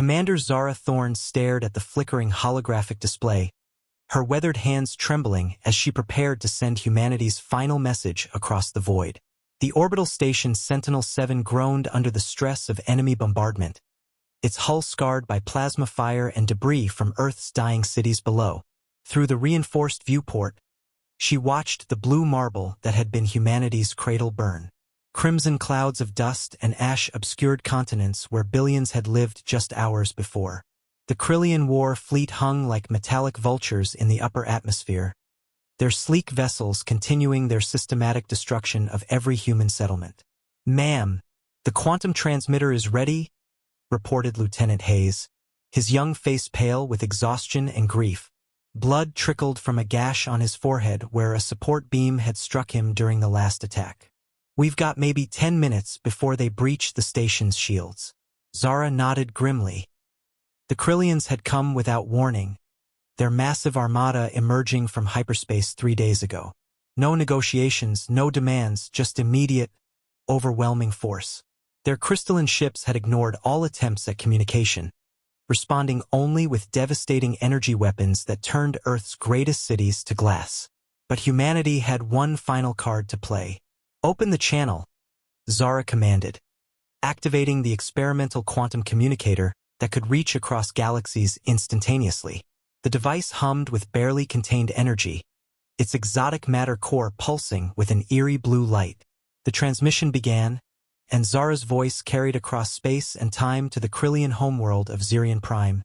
Commander Zara Thorne stared at the flickering holographic display, her weathered hands trembling as she prepared to send humanity's final message across the void. The orbital station Sentinel-7 groaned under the stress of enemy bombardment, its hull scarred by plasma fire and debris from Earth's dying cities below. Through the reinforced viewport, she watched the blue marble that had been humanity's cradle burn. Crimson clouds of dust and ash obscured continents where billions had lived just hours before. The Krillian war fleet hung like metallic vultures in the upper atmosphere, their sleek vessels continuing their systematic destruction of every human settlement. "Ma'am, the quantum transmitter is ready," reported Lieutenant Hayes, his young face pale with exhaustion and grief. Blood trickled from a gash on his forehead where a support beam had struck him during the last attack. "We've got maybe 10 minutes before they breach the station's shields." Zara nodded grimly. The Krillians had come without warning, their massive armada emerging from hyperspace 3 days ago. No negotiations, no demands, just immediate, overwhelming force. Their crystalline ships had ignored all attempts at communication, responding only with devastating energy weapons that turned Earth's greatest cities to glass. But humanity had one final card to play. "Open the channel," Zara commanded, activating the experimental quantum communicator that could reach across galaxies instantaneously. The device hummed with barely contained energy, its exotic matter core pulsing with an eerie blue light. The transmission began, and Zara's voice carried across space and time to the Krillian homeworld of Zirion Prime,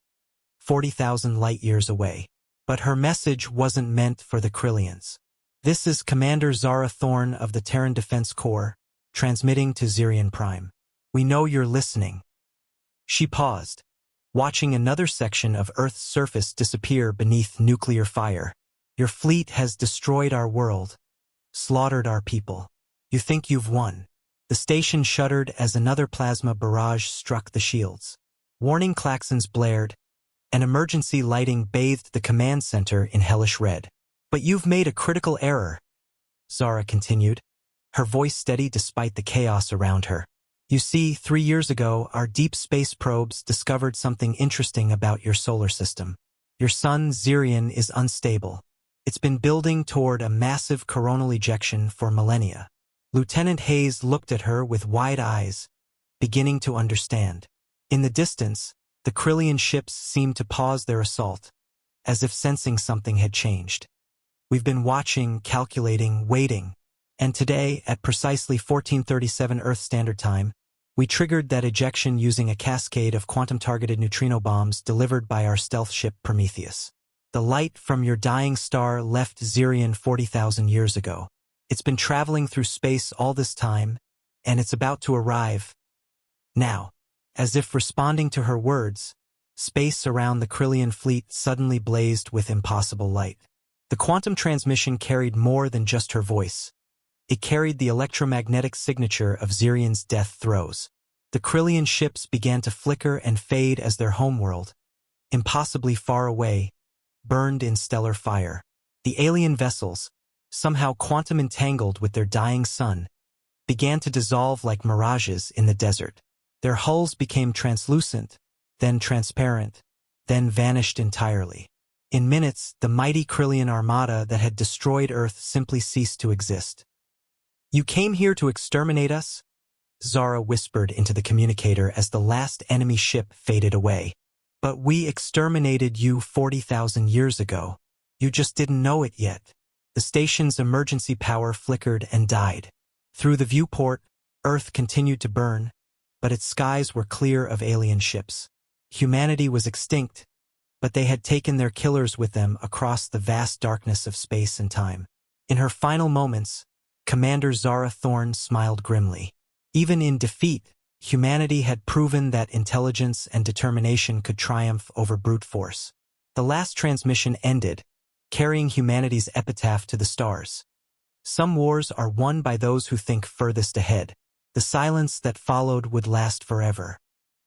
40,000 light-years away. But her message wasn't meant for the Krillians. "This is Commander Zara Thorne of the Terran Defense Corps, transmitting to Zirion Prime. We know you're listening." She paused, watching another section of Earth's surface disappear beneath nuclear fire. "Your fleet has destroyed our world, slaughtered our people. You think you've won." The station shuddered as another plasma barrage struck the shields. Warning klaxons blared, and emergency lighting bathed the command center in hellish red. "But you've made a critical error," Zara continued, her voice steady despite the chaos around her. "You see, 3 years ago, our deep space probes discovered something interesting about your solar system. Your sun, Zirion, is unstable. It's been building toward a massive coronal ejection for millennia." Lieutenant Hayes looked at her with wide eyes, beginning to understand. In the distance, the Krillian ships seemed to pause their assault, as if sensing something had changed. "We've been watching, calculating, waiting, and today, at precisely 1437 Earth Standard Time, we triggered that ejection using a cascade of quantum-targeted neutrino bombs delivered by our stealth ship Prometheus. The light from your dying star left Zirion 40,000 years ago. It's been traveling through space all this time, and it's about to arrive now." As if responding to her words, space around the Krillian fleet suddenly blazed with impossible light. The quantum transmission carried more than just her voice. It carried the electromagnetic signature of Zirion's death throes. The Krillian ships began to flicker and fade as their homeworld, impossibly far away, burned in stellar fire. The alien vessels, somehow quantum entangled with their dying sun, began to dissolve like mirages in the desert. Their hulls became translucent, then transparent, then vanished entirely. In minutes, the mighty Krillian armada that had destroyed Earth simply ceased to exist. "You came here to exterminate us?" Zara whispered into the communicator as the last enemy ship faded away. "But we exterminated you 40,000 years ago. You just didn't know it yet." The station's emergency power flickered and died. Through the viewport, Earth continued to burn, but its skies were clear of alien ships. Humanity was extinct, but they had taken their killers with them across the vast darkness of space and time. In her final moments, Commander Zara Thorne smiled grimly. Even in defeat, humanity had proven that intelligence and determination could triumph over brute force. The last transmission ended, carrying humanity's epitaph to the stars. "Some wars are won by those who think furthest ahead." The silence that followed would last forever.